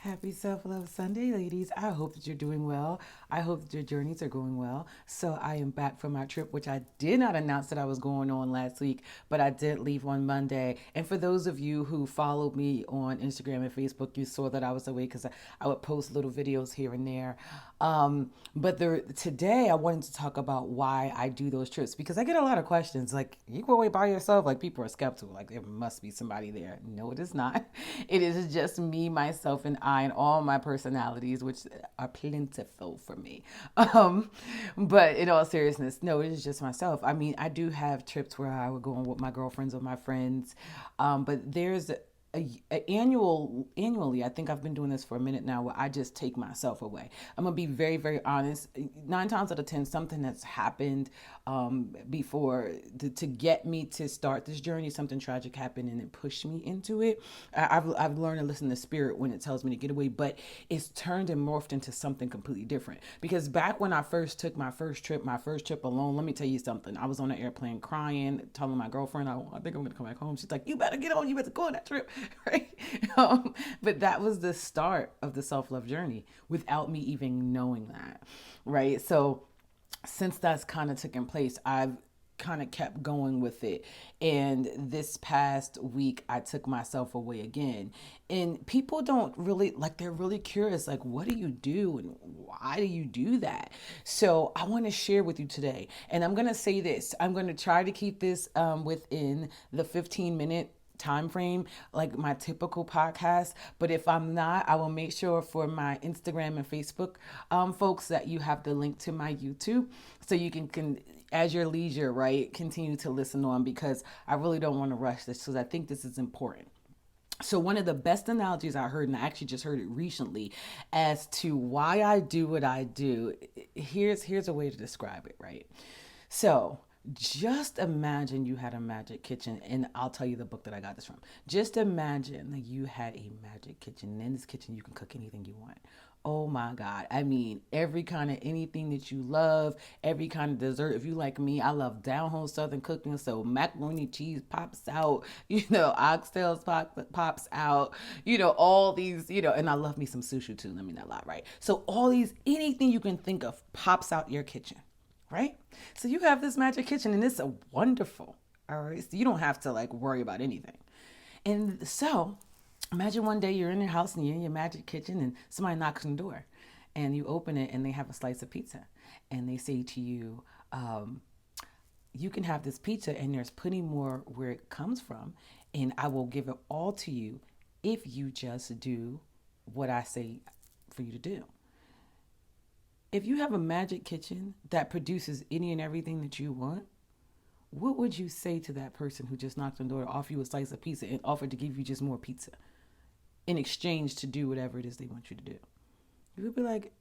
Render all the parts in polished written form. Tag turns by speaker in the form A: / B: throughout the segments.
A: Happy Self Love Sunday, ladies. I hope that you're doing well. I hope that your journeys are going well. So, I am back from my trip, which I did not announce that I was going on last week, but I did leave on Monday. And for those of you who followed me on Instagram and Facebook, you saw that I was away because I would post little videos here and there. Today, I wanted to talk about why I do those trips because I get a lot of questions like, you go away by yourself? Like, people are skeptical. Like, there must be somebody there. No, it is not. It is just me, myself, and I, and all my personalities, which are plentiful for me. Um, but in all seriousness, no, it is just myself. I mean, I do have trips where I would go on with my girlfriends or my friends, but there's annually, I think I've been doing this for a minute now, where I just take myself away. I'm gonna be very, very honest. 9 times out of 10, something that's happened before to get me to start this journey. Something tragic happened and it pushed me into it. I've learned to listen to spirit when it tells me to get away, but it's turned and morphed into something completely different. Because back when I first took my first trip alone, let me tell you something. I was on an airplane crying, telling my girlfriend, I think I'm gonna come back home. She's like, you better get on, you better go on that trip. Right? But that was the start of the self love journey without me even knowing that. Right? So since that's kind of taken place, I've kind of kept going with it. And this past week, I took myself away again. And people don't really, like, they're really curious, like, what do you do and why do you do that? So I want to share with you today. And I'm going to say this, I'm going to try to keep this within the 15-minute time frame like my typical podcast, but if I'm not, I will make sure for my Instagram and Facebook folks that you have the link to my YouTube so you can as your leisure, right, continue to listen on, because I really don't want to rush this because I think this is important. So one of the best analogies I heard, and I actually just heard it recently, as to why I do what I do, here's a way to describe it, right? So just imagine you had a magic kitchen, and I'll tell you the book that I got this from. Just imagine that you had a magic kitchen, and in this kitchen you can cook anything you want. Oh my God. I mean, every kind of anything that you love, every kind of dessert. If you like me, I love down home Southern cooking. So macaroni cheese pops out, oxtails pops out, all these, and I love me some sushi too. Let me not lie, right? So all these, anything you can think of pops out your kitchen, right? So you have this magic kitchen and it's a wonderful, all right? So you don't have to like worry about anything. And so imagine one day you're in your house and you're in your magic kitchen and somebody knocks on the door and you open it and they have a slice of pizza and they say to you, you can have this pizza and there's plenty more where it comes from, and I will give it all to you if you just do what I say for you to do. If you have a magic kitchen that produces any and everything that you want, what would you say to that person who just knocked on the door, offer you a slice of pizza, and offered to give you just more pizza in exchange to do whatever it is they want you to do? You would be like,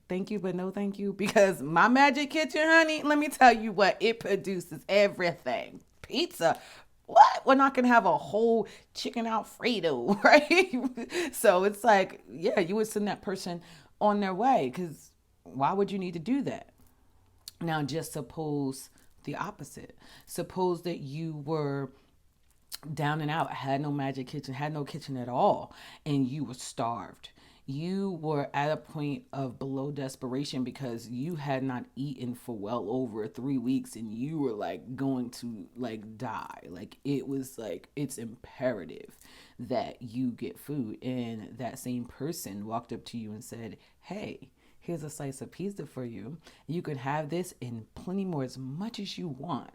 A: thank you, but no thank you. Because my magic kitchen, honey, let me tell you what, it produces everything. Pizza. What? We're not going to have a whole chicken Alfredo, right? So it's like, yeah, you would send that person on their way, because why would you need to do that? Now, just suppose the opposite. Suppose that you were down and out, had no magic kitchen, had no kitchen at all, and you were starved. You were at a point of below desperation because you had not eaten for well over 3 weeks and you were like going to like die. Like it was like it's imperative that you get food. And that same person walked up to you and said, hey, here's a slice of pizza for you. You could have this and plenty more, as much as you want,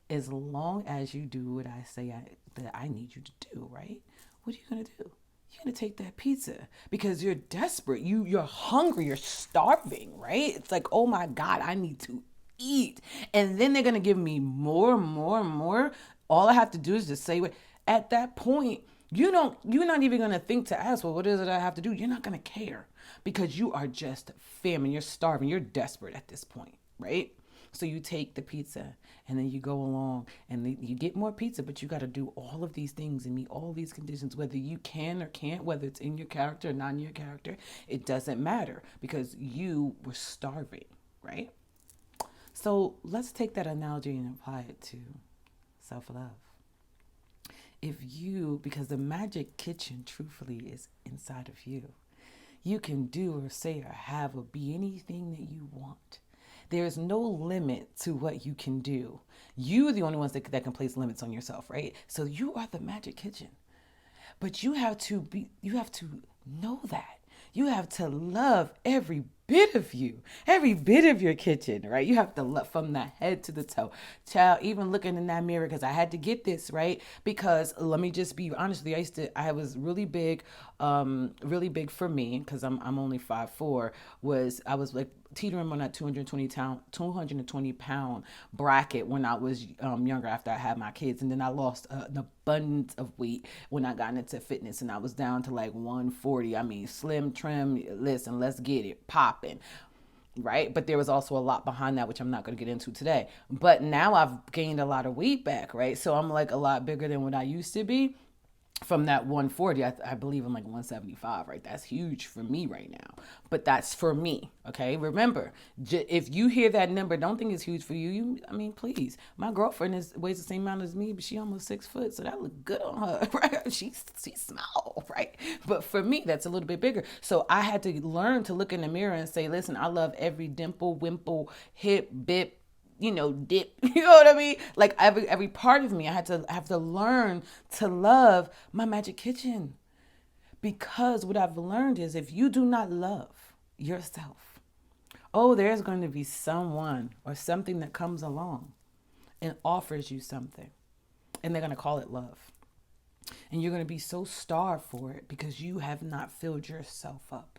A: as long as you do what I say that I need you to do, right? What are you going to do? You're going to take that pizza because you're desperate. You're hungry. You're starving, right? It's like, oh my God, I need to eat. And then they're going to give me more, more, more. All I have to do is just say what. At that point, you're not even going to think to ask, well, what is it I have to do? You're not going to care because you are just famine. You're starving. You're desperate at this point, right? So you take the pizza and then you go along and you get more pizza, but you got to do all of these things and meet all these conditions, whether you can or can't, whether it's in your character or not in your character. It doesn't matter because you were starving, right? So let's take that analogy and apply it to self love. If you, because the magic kitchen truthfully is inside of you. You can do or say or have or be anything that you want. There's no limit to what you can do. You're the only ones that can place limits on yourself, right? So you are the magic kitchen. But you have to know that. You have to love every bit of you, every bit of your kitchen, right? You have to love from the head to the toe. Child, even looking in that mirror, because I had to get this, right? Because let me just be honest with you, I was really big for me, because I'm only 5'4", I was like teetering on that 220 pound bracket when I was younger after I had my kids. And then I lost an abundance of weight when I got into fitness, and I was down to like 140. I mean, slim, trim, listen, let's get it popping. Right. But there was also a lot behind that, which I'm not going to get into today. But now I've gained a lot of weight back. Right. So I'm like a lot bigger than what I used to be. From that 140, I believe I'm like 175, right? That's huge for me right now. But that's for me, okay? Remember, if you hear that number, don't think it's huge for you. I mean, please. My girlfriend weighs the same amount as me, but she almost 6 foot, so that look good on her, right? She's small, right? But for me, that's a little bit bigger. So I had to learn to look in the mirror and say, listen, I love every dimple, wimple, hip, bip, dip, you know what I mean? Like every part of me, I have to learn to love my magic kitchen. Because what I've learned is if you do not love yourself, oh, there's going to be someone or something that comes along and offers you something. And they're going to call it love. And you're going to be so starved for it because you have not filled yourself up.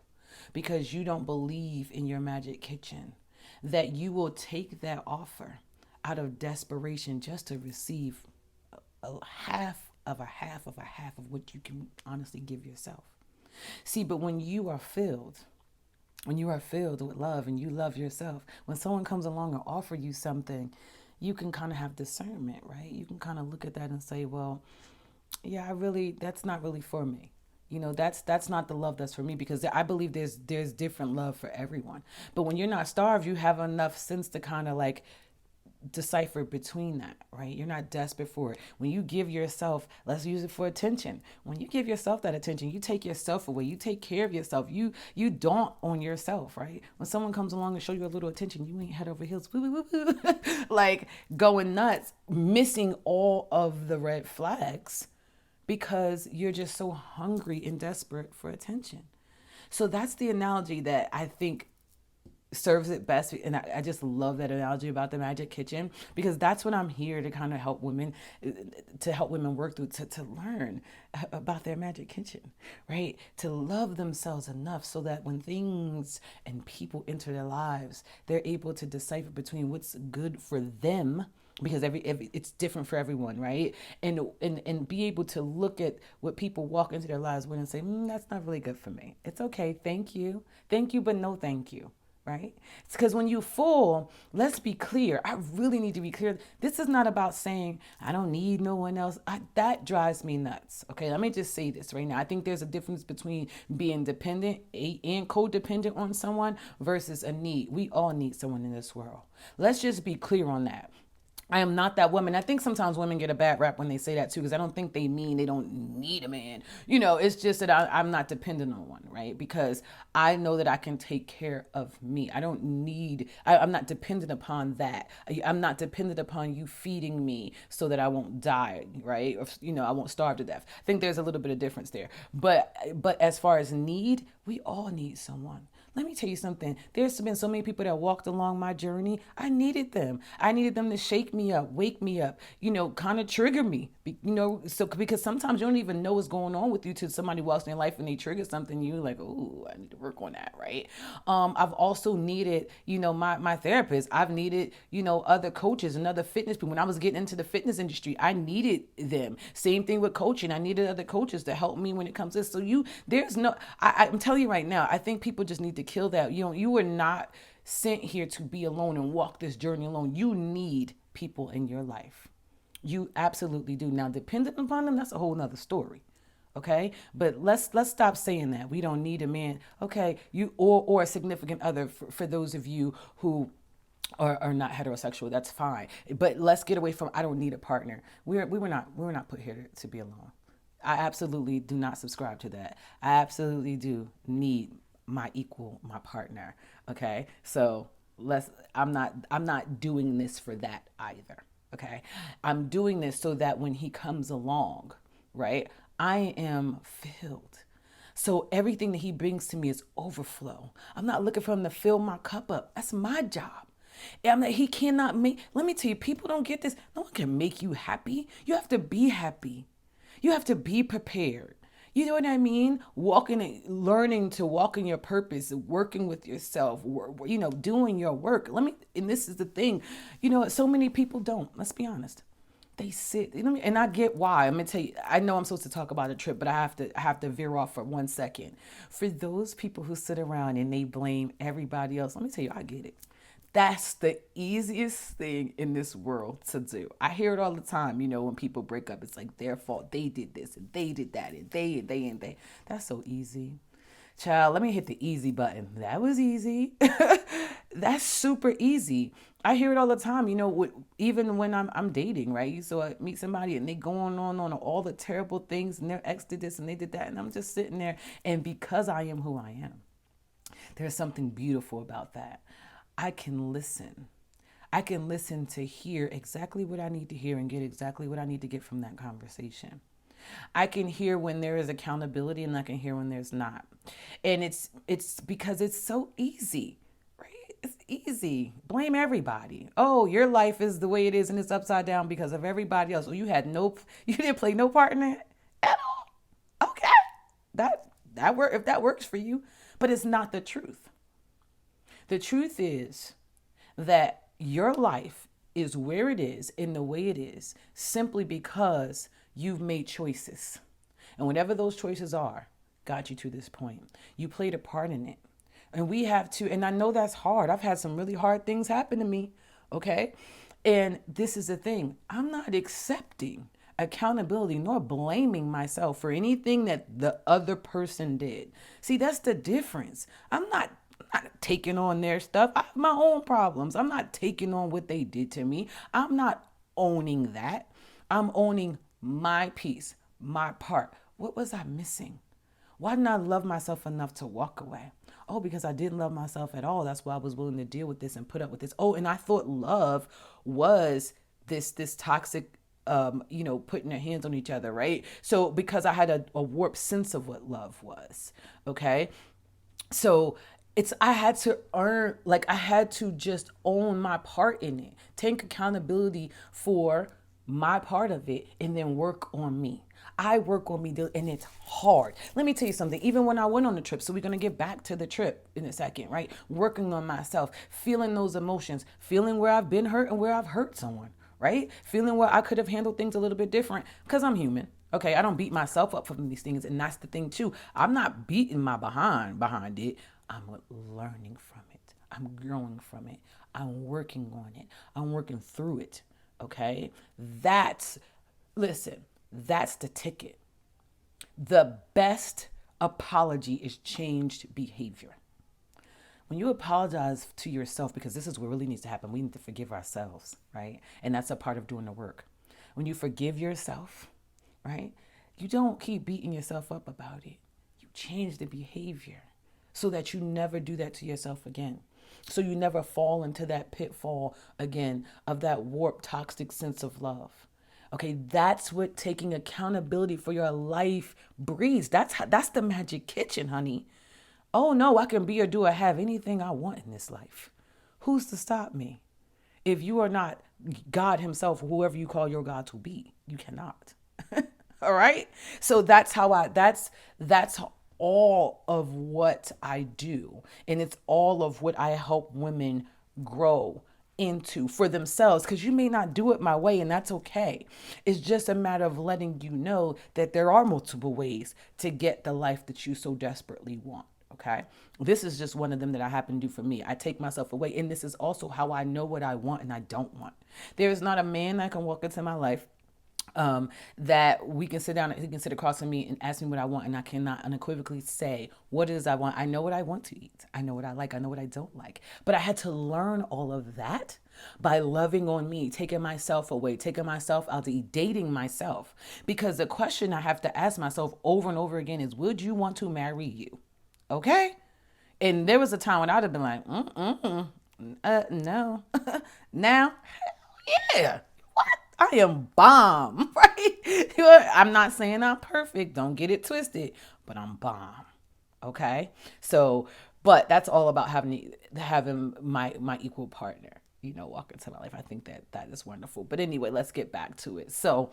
A: Because you don't believe in your magic kitchen. That you will take that offer out of desperation just to receive a half of a half of a half of what you can honestly give yourself. See, but when you are filled with love and you love yourself, when someone comes along and offer you something, you can kind of have discernment, right? You can kind of look at that and say, well, yeah, that's not really for me. That's not the love that's for me, because I believe there's different love for everyone. But when you're not starved, you have enough sense to kind of like decipher between that, right? You're not desperate for it. When you give yourself, let's use it for attention. When you give yourself that attention, you take yourself away. You take care of yourself. You don't own yourself, right? When someone comes along and show you a little attention, you ain't head over heels, like going nuts, missing all of the red flags. Because you're just so hungry and desperate for attention. So that's the analogy that I think serves it best. And I just love that analogy about the magic kitchen, because that's what I'm here to kind of help women work through, to learn about their magic kitchen, right? To love themselves enough so that when things and people enter their lives, they're able to decipher between what's good for them, because every it's different for everyone, right? And be able to look at what people walk into their lives with and say, that's not really good for me. It's okay, thank you, but no thank you, right? It's because when you full, let's be clear. I really need to be clear. This is not about saying I don't need no one else. That drives me nuts. Okay, let me just say this right now. I think there's a difference between being dependent and codependent on someone versus a need. We all need someone in this world. Let's just be clear on that. I am not that woman. I think sometimes women get a bad rap when they say that too, because I don't think they mean they don't need a man. It's just that I'm not dependent on one, right? Because I know that I can take care of me. I'm not dependent upon that. I'm not dependent upon you feeding me so that I won't die, right? Or, I won't starve to death. I think there's a little bit of difference there. But as far as need, we all need someone. Let me tell you something. There's been so many people that walked along my journey. I needed them. I needed them to shake me up, wake me up, kind of trigger me, so because sometimes you don't even know what's going on with you till somebody walks in your life and they trigger something. You like, oh, I need to work on that, right? I've also needed, my therapist. I've needed, other coaches and other fitness people. When I was getting into the fitness industry, I needed them. Same thing with coaching. I needed other coaches to help me when it comes to this. So I'm telling you right now, I think people just need to kill that. You were not sent here to be alone and walk this journey alone. You need people in your life. You absolutely do. Now, dependent upon them, that's a whole nother story. Okay, but let's stop saying that we don't need a man. Okay, you or a significant other for those of you who are not heterosexual. That's fine. But let's get away from I don't need a partner. We were not put here to be alone. I absolutely do not subscribe to that. I absolutely do need my equal, my partner. Okay. So I'm not doing this for that either. Okay. I'm doing this so that when he comes along, right, I am filled. So everything that he brings to me is overflow. I'm not looking for him to fill my cup up. That's my job. He cannot make, let me tell you, people don't get this. No one can make you happy. You have to be happy. You have to be prepared. You know what I mean? Walking, learning to walk in your purpose, working with yourself, doing your work. And this is the thing, so many people don't. Let's be honest. They sit, and I get why. I'm gonna tell you. I know I'm supposed to talk about a trip, but I have to veer off for 1 second. For those people who sit around and they blame everybody else, let me tell you, I get it. That's the easiest thing in this world to do. I hear it all the time. When people break up, it's like their fault. They did this and they did that and they. That's so easy. Child, let me hit the easy button. That was easy. That's super easy. I hear it all the time, even when I'm dating, right? So I meet somebody and they going on all the terrible things and their ex did this and they did that. And I'm just sitting there. And because I am who I am, there's something beautiful about that. I can listen. I can listen to hear exactly what I need to hear and get exactly what I need to get from that conversation. I can hear when there is accountability and I can hear when there's not. And it's because it's so easy, right? It's easy. Blame everybody. Oh, your life is the way it is and it's upside down because of everybody else. Oh, you didn't play no part in that at all. Okay. That work if that works for you, but it's not the truth. The truth is that your life is where it is in the way it is simply because you've made choices. And whatever those choices are, got you to this point. You played a part in it. And we have to, and I know that's hard. I've had some really hard things happen to me, okay? And this is the thing. I'm not accepting accountability nor blaming myself for anything that the other person did. See, that's the difference. I'm not taking on their stuff. I have my own problems. I'm not taking on what they did to me. I'm not owning that. I'm owning my piece, my part. What was I missing? Why didn't I love myself enough to walk away? Oh, because I didn't love myself at all. That's why I was willing to deal with this and put up with this. Oh, and I thought love was this toxic, putting their hands on each other, right? So because I had a warped sense of what love was, okay? So I had to just own my part in it, take accountability for my part of it, and then work on me. I work on me, and it's hard. Let me tell you something. Even when I went on the trip, so we're going to get back to the trip in a second, right? Working on myself, feeling those emotions, feeling where I've been hurt and where I've hurt someone, right? Feeling where I could have handled things a little bit different because I'm human. Okay, I don't beat myself up for these things, and that's the thing too. I'm not beating my behind it. I'm learning from it. I'm growing from it. I'm working on it. I'm working through it. Okay? That's the ticket. The best apology is changed behavior. When you apologize to yourself, because this is what really needs to happen, we need to forgive ourselves, right? And that's a part of doing the work. When you forgive yourself, right, you don't keep beating yourself up about it. You change the behavior so that you never do that to yourself again. So you never fall into that pitfall again of that warped, toxic sense of love. Okay, that's what taking accountability for your life breeds. That's the magic kitchen, honey. Oh no, I can be or do or have anything I want in this life. Who's to stop me? If you are not God himself, whoever you call your God to be, you cannot. All right? So that's all of what I do. And it's all of what I help women grow into for themselves, because you may not do it my way, and that's okay. It's just a matter of letting you know that there are multiple ways to get the life that you so desperately want. Okay. This is just one of them that I happen to do for me. I take myself away. And this is also how I know what I want and I don't want. There is not a man that can walk into my life that we can sit down and he can sit across from me and ask me what I want, and I cannot unequivocally say what it is I want. I know what I want to eat. I know what I like. I know what I don't like. But I had to learn all of that by loving on me, taking myself away, taking myself out to eat, dating myself. Because the question I have to ask myself over and over again is, would you want to marry you? Okay? And there was a time when I'd have been like, no. Now, yeah. What? I am bomb, right? I'm not saying I'm perfect. Don't get it twisted, but I'm bomb. Okay. So, but that's all about having my equal partner, walk into my life. I think that is wonderful. But anyway, let's get back to it. So,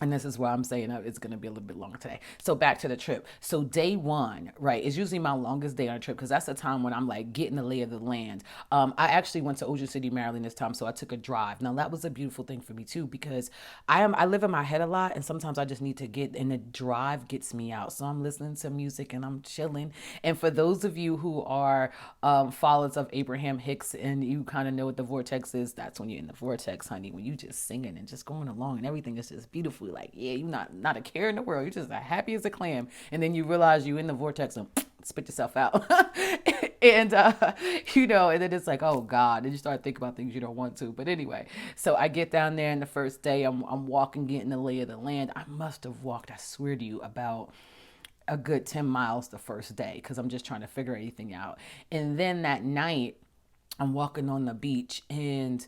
A: and this is where I'm saying it's going to be a little bit long today. So back to the trip. So day one, right, is usually my longest day on a trip because that's the time when I'm like getting the lay of the land. I actually went to Ocean City, Maryland this time, so I took a drive. Now that was a beautiful thing for me too because I live in my head a lot, and sometimes I just need to get, and the drive gets me out. So I'm listening to music and I'm chilling. And for those of you who are followers of Abraham Hicks and you kind of know what the vortex is, that's when you're in the vortex, honey. When you just singing and just going along and everything is just beautiful. Like, yeah, you're not a care in the world. You're just as happy as a clam. And then you realize you're in the vortex and spit yourself out. and, and then it's like, oh God. And you start thinking about things you don't want to. But anyway, so I get down there, and the first day I'm walking, getting the lay of the land. I must have walked, I swear to you, about a good 10 miles the first day because I'm just trying to figure anything out. And then that night, I'm walking on the beach, and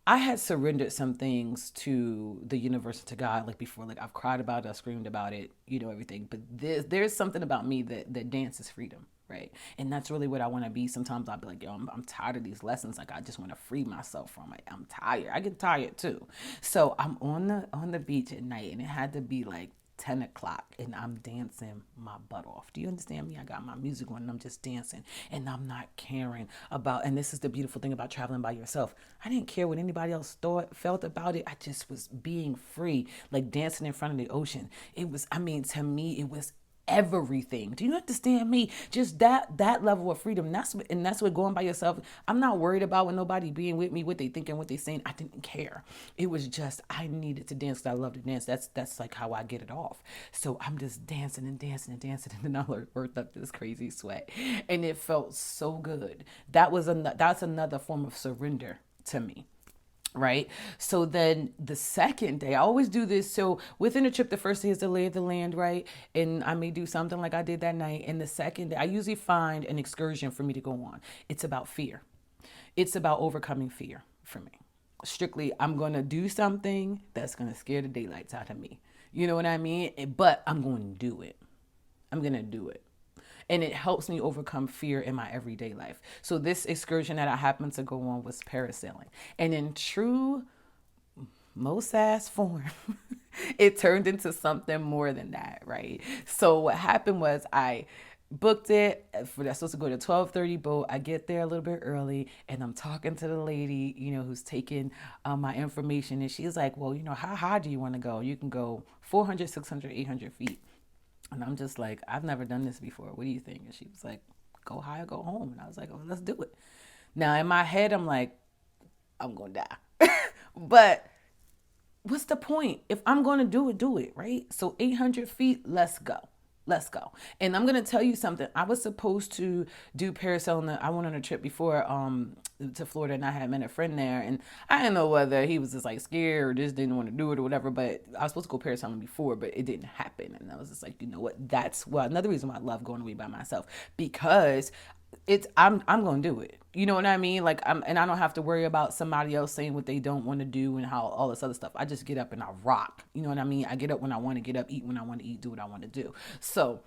A: I had surrendered some things to the universe, to God, like before. Like I've cried about it, I screamed about it, everything. But there's something about me that dance is freedom, right? And that's really what I want to be. Sometimes I'll be like, yo, I'm tired of these lessons. Like I just want to free myself from it. I'm tired. I get tired too. So I'm on the beach at night, and it had to be like 10 o'clock, and I'm dancing my butt off. Do you understand me? I got my music on and I'm just dancing, and I'm not caring about, and this is the beautiful thing about traveling by yourself. I didn't care what anybody else felt about it. I just was being free, like dancing in front of the ocean. To me, it was everything. Do you understand me? Just that level of freedom. That's what going by yourself. I'm not worried about when nobody being with me, what they thinking, what they saying. I didn't care. It was just I needed to dance because I love to dance. That's like how I get it off. So I'm just dancing and dancing and dancing, and then I worked up this crazy sweat, and it felt so good. That's another form of surrender to me. Right. So then the second day, I always do this. So within a trip, the first day is the lay of the land, right? And I may do something like I did that night. And the second day, I usually find an excursion for me to go on. It's about fear. It's about overcoming fear for me. Strictly, I'm going to do something that's going to scare the daylights out of me. You know what I mean? But I'm going to do it. I'm going to do it. And it helps me overcome fear in my everyday life. So this excursion that I happened to go on was parasailing. And in true moesass form, it turned into something more than that, right? So what happened was I booked it for that's supposed to go to 12:30 boat. I get there a little bit early, and I'm talking to the lady, who's taking my information. And she's like, well, how high do you want to go? You can go 400, 600, 800 feet. And I'm just like, I've never done this before. What do you think? And she was like, go high or go home. And I was like, oh, let's do it. Now, in my head, I'm like, I'm going to die. But what's the point? If I'm going to do it, right? So 800 feet, let's go. Let's go. And I'm going to tell you something. I was supposed to do parasailing. I went on a trip before to Florida, and I had met a friend there. And I didn't know whether he was just like scared or just didn't want to do it or whatever. But I was supposed to go parasailing before, but it didn't happen. And I was just like, you know what? That's another reason why I love going away by myself, because I'm going to do it. You know what I mean? Like and I don't have to worry about somebody else saying what they don't want to do and how all this other stuff. I just get up and I rock. You know what I mean? I get up when I want to get up, eat when I want to eat, do what I want to do. So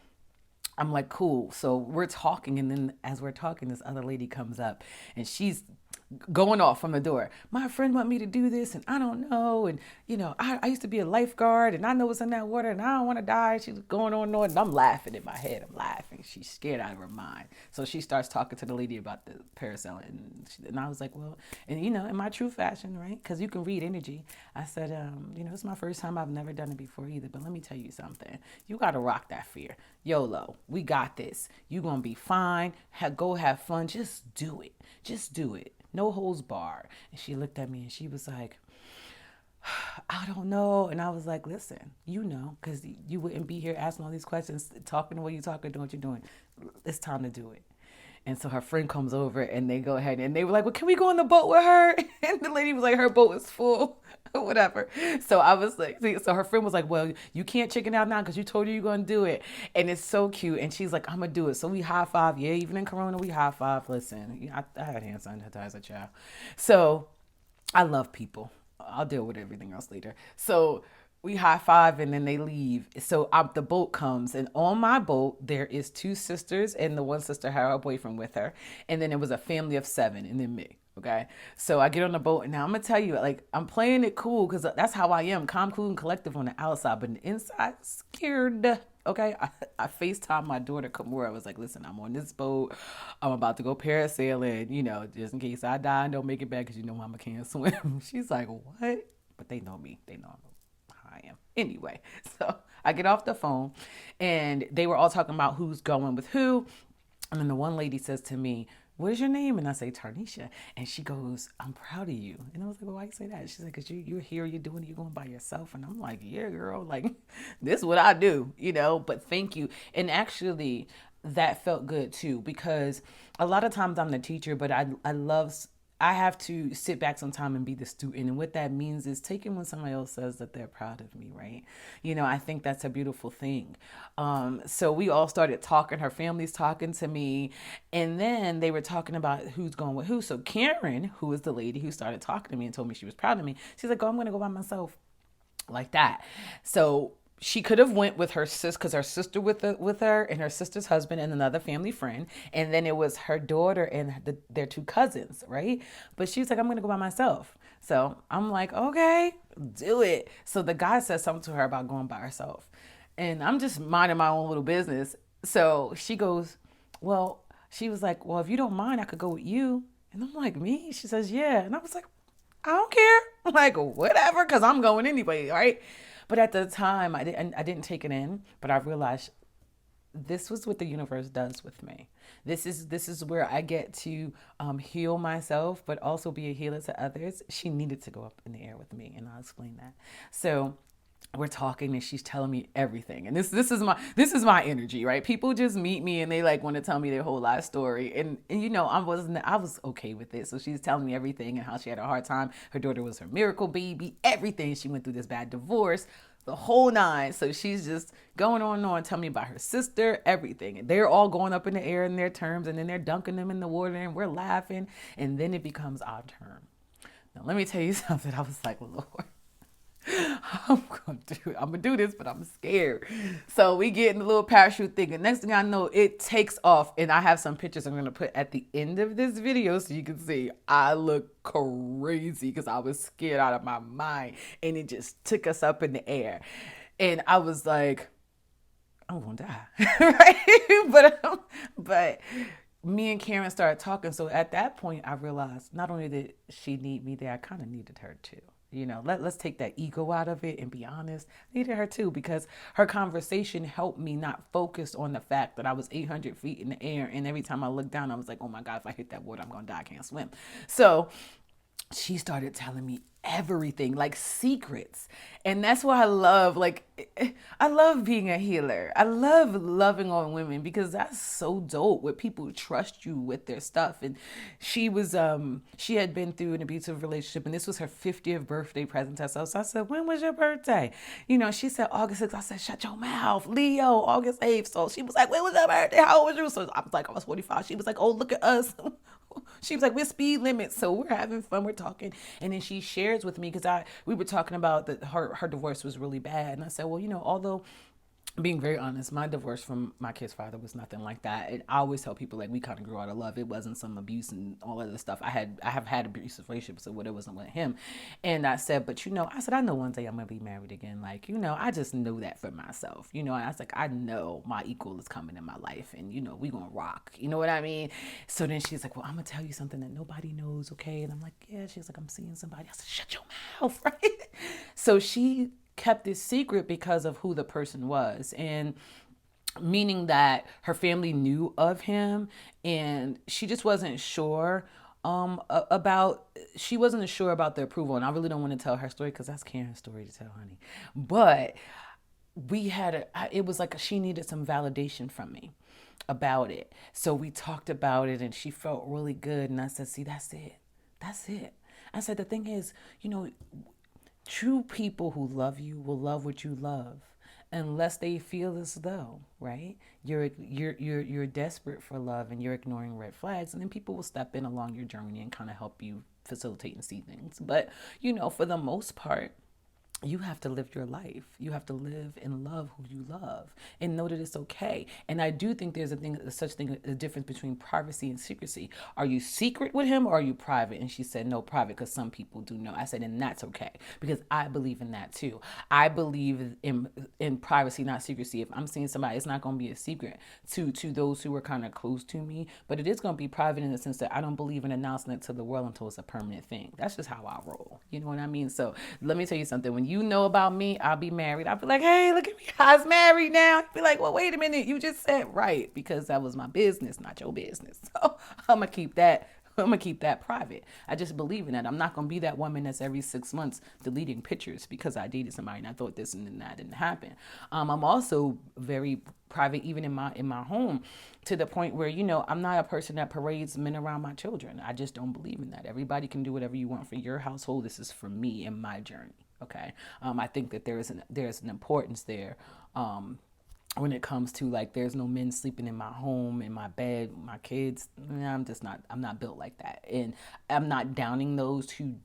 A: I'm like, cool. So we're talking, and then as we're talking, this other lady comes up, and she's going off from the door. My friend want me to do this, and I don't know. And I used to be a lifeguard, and I know what's in that water, and I don't want to die. She's going on and on, and I'm laughing in my head. I'm laughing. She's scared out of her mind. So she starts talking to the lady about the parasailing, and I was like, well, and in my true fashion, right? Because you can read energy. I said, it's my first time. I've never done it before either. But let me tell you something. You got to rock that fear. YOLO. We got this. You're gonna be fine. Go have fun. Just do it. Just do it. No holds barred. And she looked at me and she was like, I don't know. And I was like, listen, because you wouldn't be here asking all these questions, talking the way you talk, or doing what you're doing. It's time to do it. And so her friend comes over and they go ahead and they were like, well, can we go on the boat with her? And the lady was like, her boat is full or whatever. So I was like, so her friend was like, well, you can't chicken out now because you told her you're going to do it. And it's so cute. And she's like, I'm going to do it. So we high five. Yeah, even in Corona, we high five. Listen, I had hand sanitizer, child. So I love people. I'll deal with everything else later. So we high five and then they leave. So the boat comes, and on my boat there is two sisters, and the one sister had her boyfriend with her, and then it was a family of 7, and then me. Okay, so I get on the boat, and now I'm gonna tell you, like, I'm playing it cool because that's how I am, calm, cool, and collective on the outside, but on the inside, scared. Okay, I FaceTime my daughter Kamura. I was like, listen, I'm on this boat. I'm about to go parasailing, just in case I die and don't make it back because mama can't swim. She's like, what? But they know me. They know how I am. Anyway, so I get off the phone and they were all talking about who's going with who. And then the one lady says to me, what is your name? And I say, Tarnisha. And she goes, I'm proud of you. And I was like, well, why you say that? She's like, because you're here, you're doing it, you're going by yourself. And I'm like, yeah, girl, like, this is what I do, but thank you. And actually, that felt good too, because a lot of times I'm the teacher, but I have to sit back sometime and be the student. And what that means is taking when somebody else says that they're proud of me, right? I think that's a beautiful thing. So we all started talking, her family's talking to me. And then they were talking about who's going with who. So Karen, who is the lady who started talking to me and told me she was proud of me, she's like, oh, I'm going to go by myself, like that. So she could have went with her sis, because her sister with her and her sister's husband and another family friend, and then it was her daughter and their 2 cousins, right? But she's like, I'm gonna go by myself. So I'm like, okay, do it. So the guy says something to her about going by herself, and I'm just minding my own little business. So she goes, well, she was like, well, if you don't mind, I could go with you. And I'm like, me? She says, yeah. And I was like, I don't care. I'm like, whatever, because I'm going anyway, right? But at the time, I didn't take it in, but I realized this was what the universe does with me. This is where I get to heal myself, but also be a healer to others. She needed to go up in the air with me, and I'll explain that. So we're talking and she's telling me everything, and this is my energy, right? People just meet me and they like want to tell me their whole life story, and I was okay with it. So she's telling me everything and how she had a hard time. Her daughter was her miracle baby, everything. She went through this bad divorce, the whole 9. So she's just going on and on, telling me about her sister, everything, and they're all going up in the air in their terms, and then they're dunking them in the water and we're laughing, and then it becomes our turn. Now let me tell you something. I was like, Lord, I'm gonna do this, but I'm scared. So we get in the little parachute thing, and next thing I know, it takes off. And I have some pictures I'm gonna put at the end of this video so you can see I look crazy because I was scared out of my mind, and it just took us up in the air. And I was like, I'm gonna die, right? But me and Karen started talking. So at that point, I realized not only did she need me there, I kind of needed her too. Let's take that ego out of it and be honest. I needed her too, because her conversation helped me not focus on the fact that I was 800 feet in the air. And every time I looked down, I was like, oh my God, if I hit that water, I'm going to die. I can't swim. So she started telling me everything, like secrets. And that's why I love being a healer. I love loving on women, because that's so dope where people trust you with their stuff. And she had been through an abusive relationship, and this was her 50th birthday present to herself. So I said, when was your birthday? She said August 6th. I said, shut your mouth, Leo, August 8th. So she was like, when was your birthday? How old was you? So I was like, I was 45. She was like, oh, look at us. She was like, we're speed limits. So we're having fun, we're talking. And then she shares with me, because we were talking about that her divorce was really bad. And I said, well, although, being very honest, my divorce from my kid's father was nothing like that. And I always tell people, like, we kind of grew out of love. It wasn't some abuse and all of this stuff. I have had abusive relationships, so it wasn't with him. And I said, but I know one day I'm gonna be married again. Like, I just know that for myself. And I was like, I know my equal is coming in my life, and we gonna rock. You know what I mean? So then she's like, well, I'm gonna tell you something that nobody knows, okay? And I'm like, yeah. She's like, I'm seeing somebody. I said, shut your mouth, right? So she kept this secret because of who the person was, and meaning that her family knew of him, and she just wasn't sure about the approval. And I really don't want to tell her story, because that's Karen's story to tell, honey. But it was like she needed some validation from me. about it. So we talked about it and she felt really good. And I said, see, that's it. That's it. I said, the thing is, true people who love you will love what you love unless they feel as though, right, you're desperate for love and you're ignoring red flags, and then people will step in along your journey and kind of help you facilitate and see things. But for the most part, you have to live your life. You have to live and love who you love and know that it's okay. And I do think there's a difference between privacy and secrecy. Are you secret with him or are you private? And she said, no, private, because some people do know. I said, and that's okay, because I believe in that too. I believe in privacy, not secrecy. If I'm seeing somebody, it's not going to be a secret to those who are kind of close to me, but it is going to be private in the sense that I don't believe in announcing it to the world until it's a permanent thing. That's just how I roll. You know what I mean? So let me tell you something. When you know about me, I'll be married. I'll be like, hey, look at me. I was married now. You'll be like, well, wait a minute. You just said right, because that was my business, not your business. So I'm going to keep that private. I just believe in that. I'm not going to be that woman that's every 6 months deleting pictures because I dated somebody and I thought this and then that didn't happen. I'm also very private, even in my home, to the point where, I'm not a person that parades men around my children. I just don't believe in that. Everybody can do whatever you want for your household. This is for me and my journey. Okay. I think that there's an importance there. When it comes to, like, there's no men sleeping in my home, in my bed, my kids. I'm not built like that. And I'm not downing those who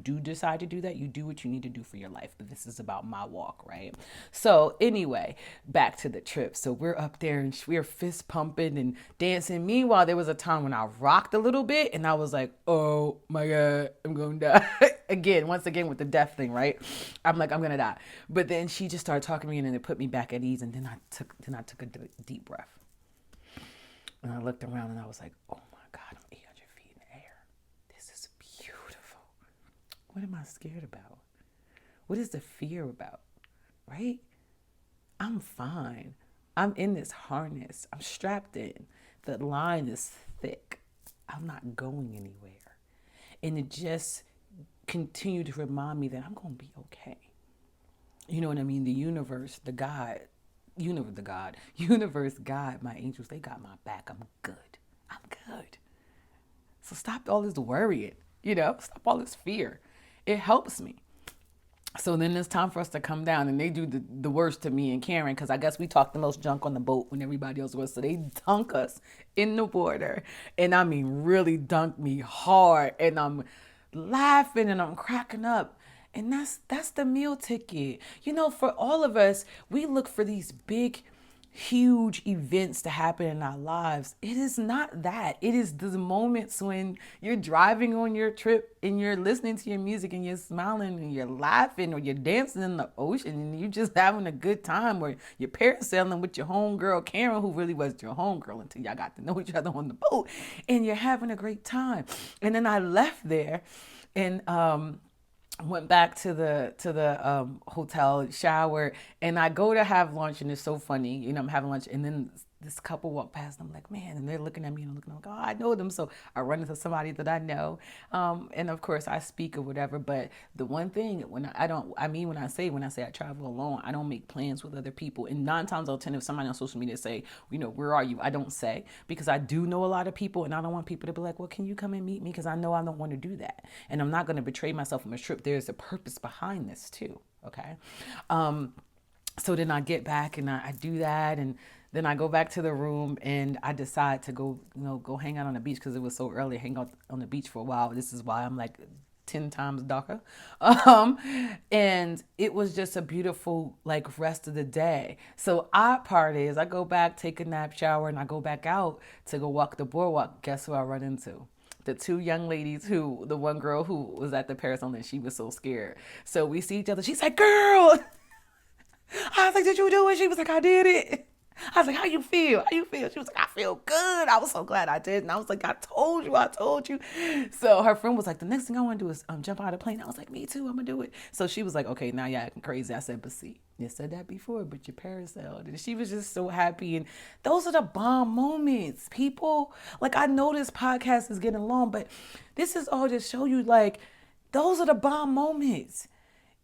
A: do decide to do that. You do what you need to do for your life, but this is about my walk, right? So anyway, back to the trip. So we're up there and we're fist pumping and dancing. Meanwhile, there was a time when I rocked a little bit and I was like, oh my God, I'm going to die. Once again with the death thing, right? I'm like, I'm going to die. But then she just started talking to me and then it put me back at ease. And then I took a deep breath. And I looked around and I was like, oh my God, I'm 800 feet in the air. This is beautiful. What am I scared about? What is the fear about? Right? I'm fine. I'm in this harness. I'm strapped in. The line is thick. I'm not going anywhere. And it just continued to remind me that I'm going to be okay. You know what I mean? The universe, God, my angels, they got my back. I'm good. So stop all this worrying, stop all this fear. It helps me. So then it's time for us to come down, and they do the worst to me and Karen, because I guess we talked the most junk on the boat when everybody else was. So they dunk us in the water, and I mean really dunk me hard, and I'm laughing and I'm cracking up. And that's the meal ticket. For all of us, we look for these big, huge events to happen in our lives. It is not that. It is the moments when you're driving on your trip and you're listening to your music and you're smiling and you're laughing, or you're dancing in the ocean and you're just having a good time, or you're parasailing with your homegirl Karen, who really wasn't your homegirl until y'all got to know each other on the boat, and you're having a great time. And then I left there and went back to the hotel, showered, and I go to have lunch, and it's so funny, I'm having lunch, and then this couple walk past, and I'm like, man, and they're looking at me, and I'm looking, like, oh, I know them. So I run into somebody that I know, and of course I speak or whatever. But the one thing, when I say I travel alone, I don't make plans with other people. And 9 times out of 10, if somebody on social media say, where are you, I don't say, because I do know a lot of people, and I don't want people to be like, well, can you come and meet me? Because I know I don't want to do that, and I'm not going to betray myself from a trip. There's a purpose behind this too. Okay. So then I get back and I do that, and then I go back to the room and I decide to go hang out on the beach, because it was so early. Hang out on the beach for a while. This is why I'm like 10 times darker. And it was just a beautiful rest of the day. So our part is I go back, take a nap, shower, and I go back out to go walk the boardwalk. Guess who I run into? The 2 young ladies the one girl who was at the parasol, and she was so scared. So we see each other. She's like, girl. I was like, did you do it? She was like, I did it. I was like, how you feel? She was like, I feel good. I was so glad I did. And I was like, I told you. So her friend was like, the next thing I want to do is jump out of the plane. I was like, me too, I'm going to do it. So she was like, okay, now you're acting crazy. I said, but see, you said that before, but you parasailed. And she was just so happy. And those are the bomb moments, people. I know this podcast is getting long, but this is all just show you, those are the bomb moments.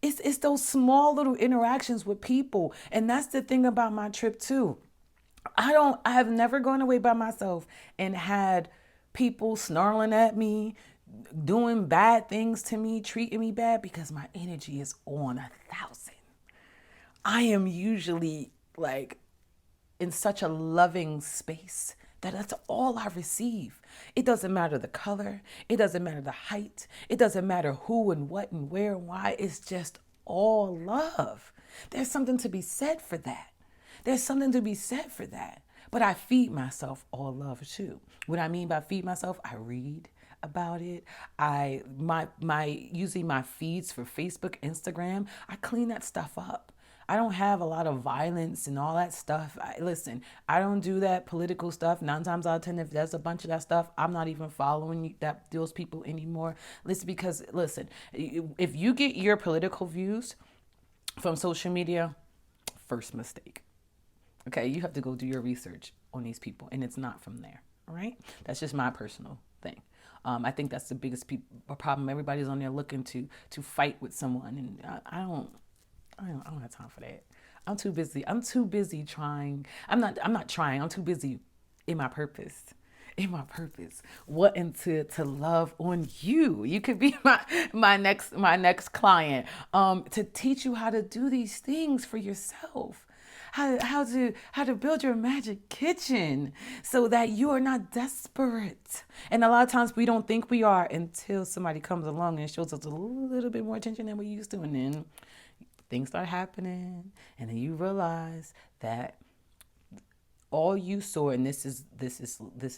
A: It's those small little interactions with people. And that's the thing about my trip too. I have never gone away by myself and had people snarling at me, doing bad things to me, treating me bad because my energy is on 1,000. I am usually like in such a loving space that that's all I receive. It doesn't matter the color, it doesn't matter the height, it doesn't matter who and what and where and why. It's just all love. There's something to be said for that. There's something to be said for that. But I feed myself all love too. What I mean by feed myself, I read about it. My using my feeds for Facebook, Instagram, I clean that stuff up. I don't have a lot of violence and all that stuff. Listen, I don't do that political stuff. 9 times out of 10, if there's a bunch of that stuff, I'm not even following those people anymore. Listen, because listen, if you get your political views from social media, first mistake. Okay, you have to go do your research on these people, and it's not from there. All right, that's just my personal thing. I think that's the biggest problem. Everybody's on there looking to fight with someone, and I don't have time for that. I'm too busy. I'm too busy trying. I'm not trying. I'm too busy in my purpose. In my purpose, wanting to love on you. You could be my next client. To teach you how to do these things for yourself. How to build your magic kitchen so that you are not desperate. And a lot of times we don't think we are until somebody comes along and shows us a little bit more attention than we used to, and then things start happening, and then you realize that all you saw, and this is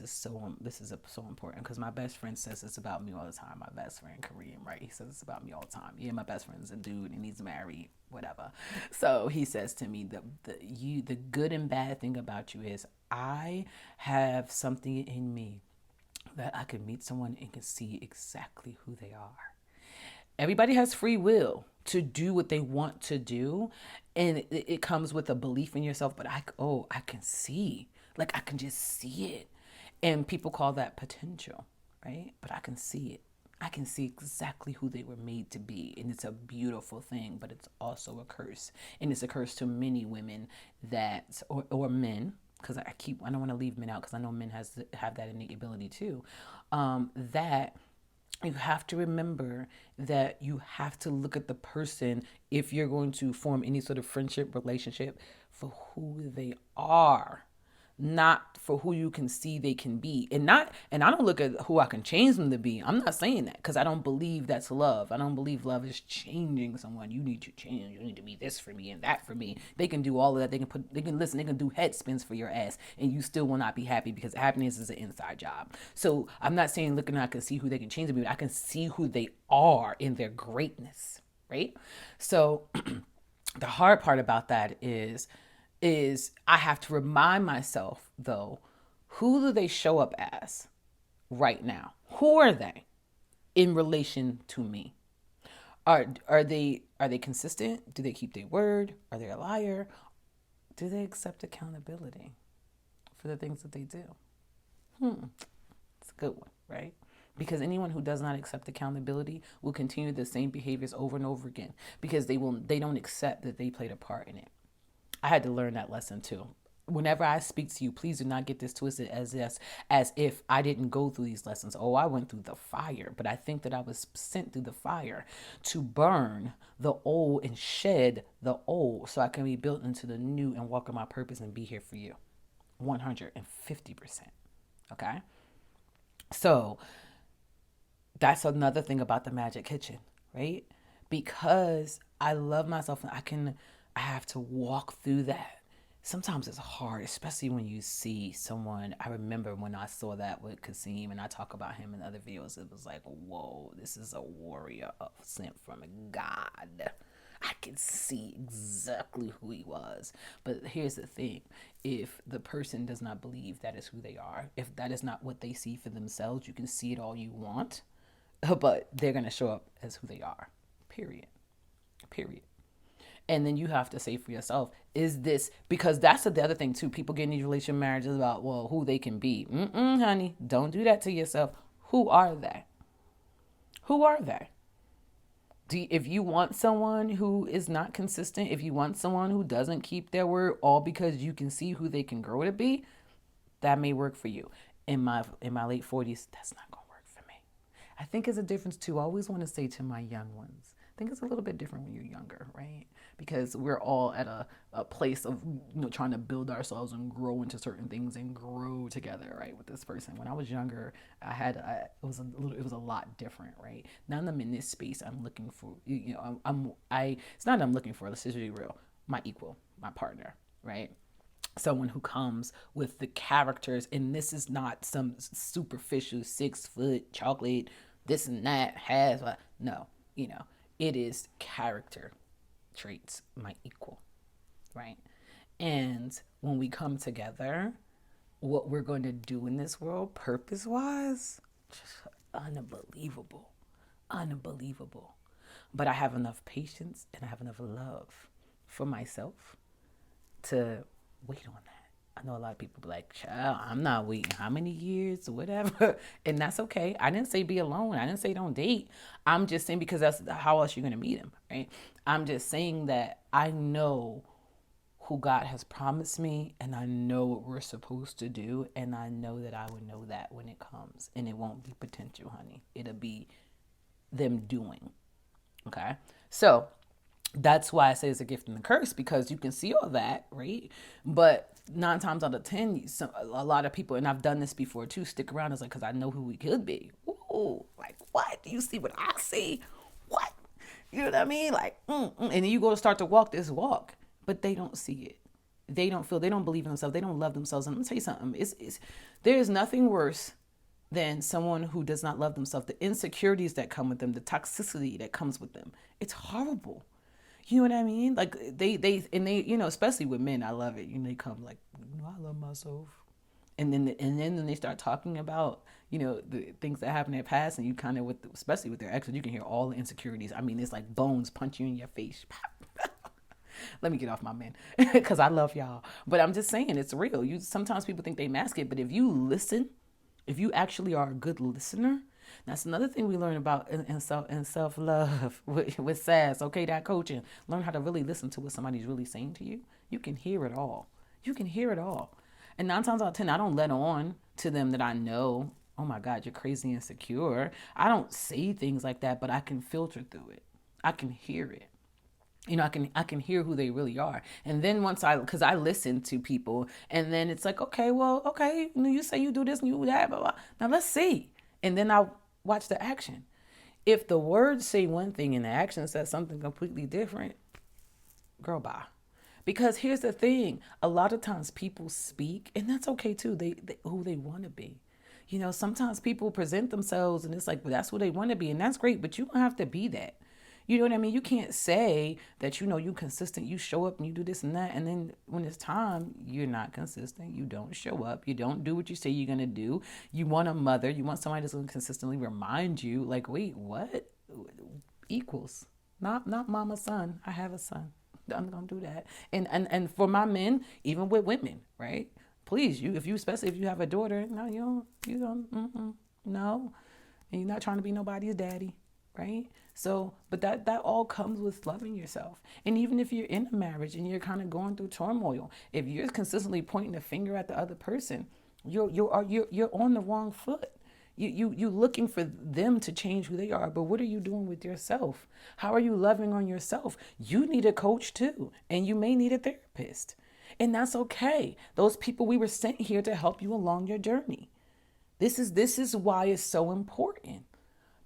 A: so important because my best friend says this about me all the time. My best friend, Korean, right? He says this about me all the time. Yeah, my best friend's a dude and he's married, whatever. So he says to me, the good and bad thing about you is I have something in me that I can meet someone and can see exactly who they are. Everybody has free will to do what they want to do, and it comes with a belief in yourself. But I can see, like I can just see it, and people call that potential, right? But I can see it. I can see exactly who they were made to be, and it's a beautiful thing. But it's also a curse, and it's a curse to many women that or men. Because I don't want to leave men out because I know men have that innate ability too. That you have to remember that you have to look at the person if you're going to form any sort of friendship relationship for who they are, not for who you can see they can be. And I don't look at who I can change them to be. I'm not saying that because I don't believe that's love. I don't believe love is changing someone. You need to change. You need to be this for me and that for me. They can do all of that. They can do head spins for your ass and you still will not be happy because happiness is an inside job. So I'm not saying looking I can see who they can change them, but I can see who they are in their greatness, right? So the hard part about that is I have to remind myself though, who do they show up as right now? Who are they in relation to me? Are they consistent? Do they keep their word? Are they a liar? Do they accept accountability for the things that they do? It's a good one, right? Because anyone who does not accept accountability will continue the same behaviors over and over again because they don't accept that they played a part in it. I had to learn that lesson too. Whenever I speak to you, please do not get this twisted as if I didn't go through these lessons. Oh, I went through the fire, but I think that I was sent through the fire to burn the old and shed the old so I can be built into the new and walk in my purpose and be here for you. 150%. Okay? So that's another thing about the Magic Kitchen, right? Because I love myself and I have to walk through that. Sometimes it's hard, especially when you see someone. I remember when I saw that with Kasim and I talk about him in other videos, it was like, whoa, this is a warrior sent from God. I could see exactly who he was. But here's the thing. If the person does not believe that is who they are, if that is not what they see for themselves, you can see it all you want, but they're going to show up as who they are. Period. Period. And then you have to say for yourself, is this, because that's the other thing too. People get in these relationship marriages about, well, who they can be. Honey, don't do that to yourself. Who are they? Who are they? If you want someone who is not consistent, if you want someone who doesn't keep their word, all because you can see who they can grow to be, that may work for you. In my late 40s, that's not gonna work for me. I think it's a difference too. I always want to say to my young ones, I think it's a little bit different when you're younger, right? Because we're all at a place of trying to build ourselves and grow into certain things and grow together, right? With this person. When I was younger, it was a lot different, right? Now that I'm in this space, I'm looking for it's not that I'm looking for. Let's just be real. My equal, my partner, right? Someone who comes with the characters, and this is not some superficial 6 foot chocolate, this and that has, no, it is character traits, my equal, right? And when we come together, what we're going to do in this world, purpose wise, just unbelievable, unbelievable. But I have enough patience and I have enough love for myself to wait on that. I know a lot of people be like, child, I'm not waiting how many years or whatever. And that's okay. I didn't say be alone. I didn't say don't date. I'm just saying because that's how else you're going to meet him, right? I'm just saying that I know who God has promised me and I know what we're supposed to do. And I know that I would know that when it comes. And it won't be potential, honey. It'll be them doing. Okay? So that's why I say it's a gift and a curse, because you can see all that, right? But 9 times out of 10, a lot of people, and I've done this before too, stick around. It's like, because I know who we could be. Ooh, like, what? Do you see what I see? What? You know what I mean? Like, and then you go to start to walk this walk, but they don't see it. They don't believe in themselves. They don't love themselves. And I'm going to tell you something. There's nothing worse than someone who does not love themselves. The insecurities that come with them, the toxicity that comes with them. It's horrible. You know what I mean? Like they, especially with men, I love it. They come like, I love myself. And then they start talking about, the things that happened in their past, and you kind of, especially with their exes, you can hear all the insecurities. I mean, it's like bones punch you in your face. Let me get off my men because I love y'all. But I'm just saying it's real. Sometimes people think they mask it, but if you listen, if you actually are a good listener, that's another thing we learn about in self love with Sass. Okay, that coaching. Learn how to really listen to what somebody's really saying to you. You can hear it all. You can hear it all. And 9 times out of 10, I don't let on to them that I know, oh my God, you're crazy insecure. I don't say things like that, but I can filter through it. I can hear it. I can hear who they really are. And then because I listen to people, and then it's like, okay, you say you do this and you do that, blah, blah. Now let's see. And then I watch the action. If the words say one thing and the action says something completely different, girl, bye. Because here's the thing. A lot of times people speak, and that's okay too. They who they want to be. Sometimes people present themselves and it's like, well, that's who they want to be. And that's great, but you don't have to be that. You know what I mean? You can't say that, you consistent, you show up and you do this and that. And then when it's time, you're not consistent. You don't show up. You don't do what you say you're going to do. You want a mother. You want somebody that's going to consistently remind you, like, wait, what? Equals. Not mama, son. I have a son. I'm going to do that. And for my men, even with women, right? Please, especially if you have a daughter, no, you don't, no. And you're not trying to be nobody's daddy. Right? So, but that all comes with loving yourself. And even if you're in a marriage and you're kind of going through turmoil, if you're consistently pointing a finger at the other person, you're on the wrong foot. You looking for them to change who they are, but what are you doing with yourself? How are you loving on yourself? You need a coach too, and you may need a therapist. And that's okay. Those people, we were sent here to help you along your journey. This is why it's so important.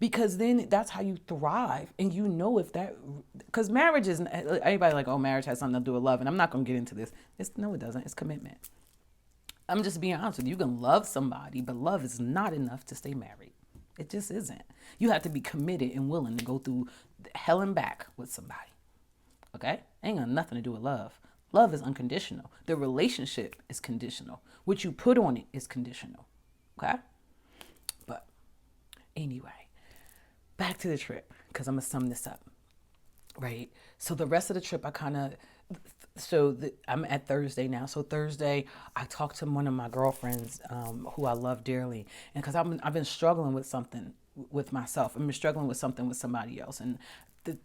A: Because then that's how you thrive. And if that, because marriage isn't, everybody like, oh, marriage has something to do with love. And I'm not going to get into this. No, it doesn't. It's commitment. I'm just being honest with you. You can love somebody, but love is not enough to stay married. It just isn't. You have to be committed and willing to go through hell and back with somebody. Okay? Ain't got nothing to do with love. Love is unconditional. The relationship is conditional. What you put on it is conditional. Okay? But anyway. Back to the trip, because I'm going to sum this up, right? So the rest of the trip, I'm at Thursday now. So Thursday, I talked to one of my girlfriends who I love dearly. And because I've been struggling with something with myself. I've been struggling with something with somebody else. And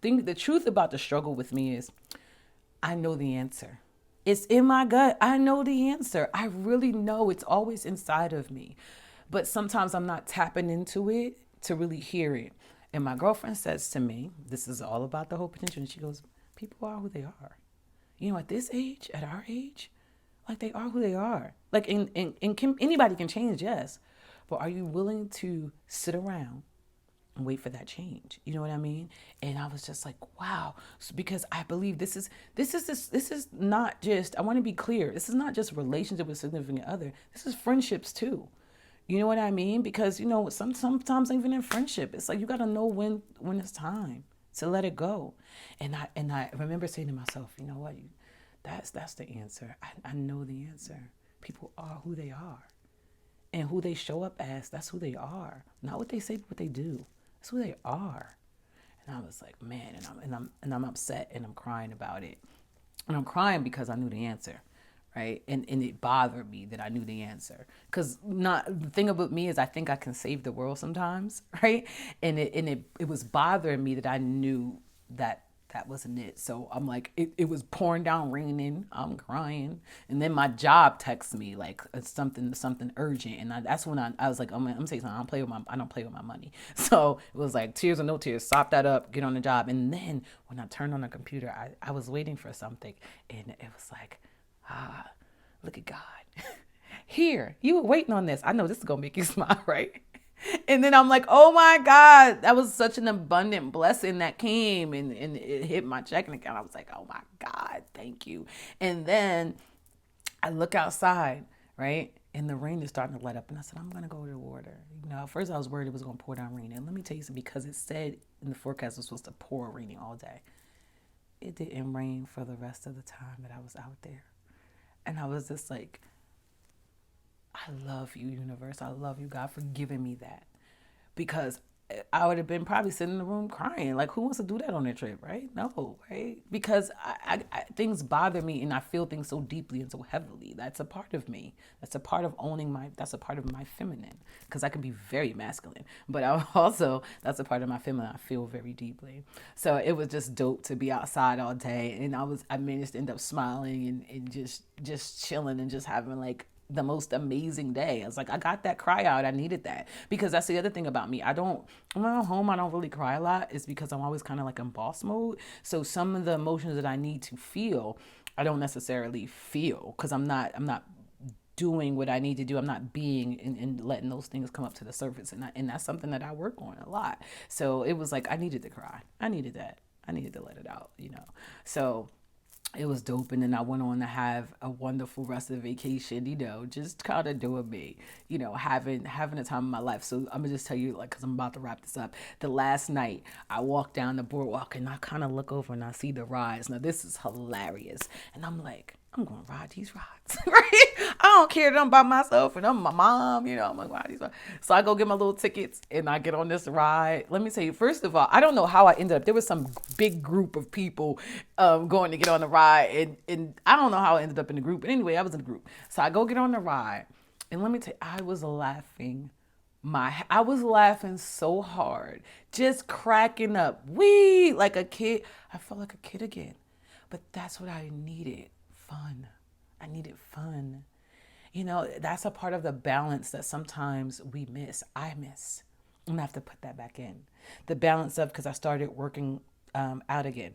A: the truth about the struggle with me is I know the answer. It's in my gut. I know the answer. I really know it's always inside of me. But sometimes I'm not tapping into it to really hear it. And my girlfriend says to me, this is all about the whole potential. And she goes, people are who they are. At this age, at our age, like they are who they are. Like, anybody can change, yes. But are you willing to sit around and wait for that change? You know what I mean? And I was just like, wow. So, because I believe this is not just, I want to be clear, this is not just relationship with significant other. This is friendships too. You know what I mean? Because sometimes even in friendship, it's like you gotta know when it's time to let it go. And I remember saying to myself, you know what, that's the answer. I know the answer. People are who they are, and who they show up as. That's who they are. Not what they say, but what they do. That's who they are. And I was like, man, and I'm upset and I'm crying about it, and I'm crying because I knew the answer. Right. And it bothered me that I knew the answer, because the thing about me is I think I can save the world sometimes. Right. And it was bothering me that I knew that wasn't it. So I'm like, it was pouring down, raining. I'm crying. And then my job texts me like it's something urgent. And that's when I was like, I'm saying something. I don't play with my money. So it was like tears or no tears, sop that up, get on the job. And then when I turned on the computer, I was waiting for something, and it was like, look at God. Here, you were waiting on this. I know this is going to make you smile, right? And then I'm like, oh my God, that was such an abundant blessing that came, and it hit my checking account. I was like, oh my God, thank you. And then I look outside, right? And the rain is starting to let up. And I said, I'm going to go to the water. At first I was worried it was going to pour down rain. And let me tell you something, because it said in the forecast it was supposed to pour raining all day. It didn't rain for the rest of the time that I was out there. And I was just like, I love you, universe. I love you, God, for giving me that. Because I would have been probably sitting in the room crying. Like, who wants to do that on their trip, right? No, right? Because things bother me, and I feel things so deeply and so heavily. That's a part of me. That's a part of that's a part of my feminine. Because I can be very masculine. But that's a part of my feminine. I feel very deeply. So it was just dope to be outside all day. And I managed to end up smiling and just chilling and just having like the most amazing day. I was like, I got that cry out. I needed that, because that's the other thing about me. When I'm at home, I don't really cry a lot. It's because I'm always kind of like in boss mode. So some of the emotions that I need to feel, I don't necessarily feel, because I'm not doing what I need to do. I'm not being and letting those things come up to the surface. And that's something that I work on a lot. So it was like, I needed to cry. I needed that. I needed to let it out, So it was dope. And then I went on to have a wonderful rest of the vacation, just kind of doing me, having a time of my life. So I'm gonna just tell you, like, cause I'm about to wrap this up. The last night I walked down the boardwalk and I kind of look over and I see the rides. Now this is hilarious. And I'm like, I'm going to ride these rides, right? I don't care that I'm by myself and I'm my mom, I'm like, ride these rides. So I go get my little tickets and I get on this ride. Let me tell you, first of all, I don't know how I ended up. There was some big group of people going to get on the ride. And I don't know how I ended up in the group. But anyway, I was in the group. So I go get on the ride. And let me tell you, I was laughing so hard, just cracking up. Like a kid. I felt like a kid again. But that's what I needed. Fun. I needed fun. That's a part of the balance that sometimes we miss. I miss. I'm going to have to put that back in. The balance of, because I started working out again.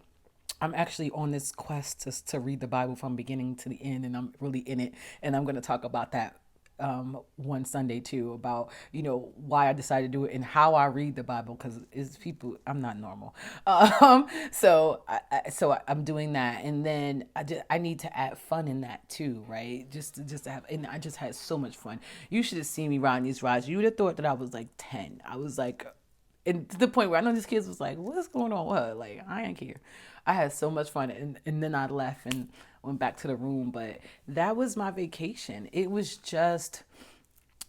A: I'm actually on this quest to read the Bible from beginning to the end, and I'm really in it. And I'm going to talk about that one Sunday too, about why I decided to do it and how I read the Bible, because I'm not normal. So I'm doing that, and then I need to add fun in that too, right? Just to have, and I just had so much fun. You should have seen me riding these rides. You would have thought that I was like 10. I was like, and to the point where I know these kids was like, what's going on? What? Like, I ain't care. I had so much fun, and then I left and went back to the room. But that was my vacation. It was just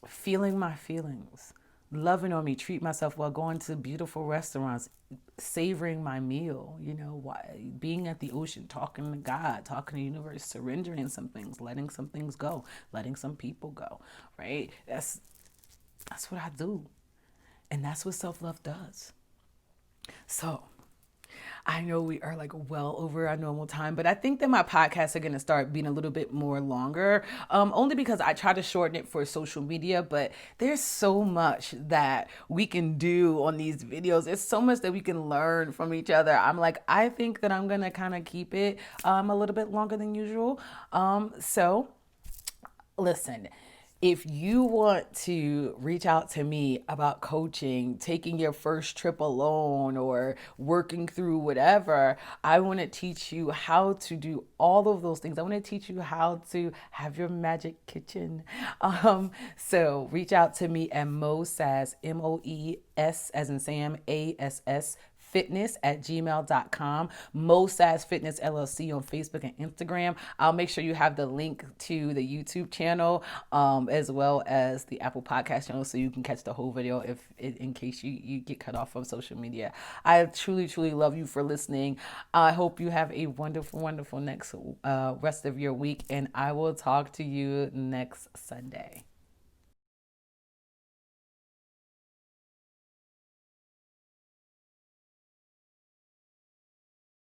A: feeling my feelings, loving on me, treat myself well, going to beautiful restaurants, savoring my meal, being at the ocean, talking to God, talking to the universe, surrendering some things, letting some things go, letting some people go, right? That's what I do. And that's what self-love does. So I know we are like well over our normal time, but I think that my podcasts are going to start being a little bit more longer, only because I try to shorten it for social media. But there's so much that we can do on these videos. There's so much that we can learn from each other. I'm like, I think that I'm going to kind of keep it a little bit longer than usual. So listen, if you want to reach out to me about coaching, taking your first trip alone, or working through whatever, I want to teach you how to do all of those things. I want to teach you how to have your magic kitchen. So reach out to me at moesass, MOES as in Sam, ASS fitness at gmail.com, Sass Fitness LLC on Facebook and Instagram. I'll make sure you have the link to the YouTube channel, as well as the Apple Podcast channel, so you can catch the whole video if in case you get cut off from social media. I truly, truly love you for listening. I hope you have a wonderful, wonderful next rest of your week, and I will talk to you next Sunday.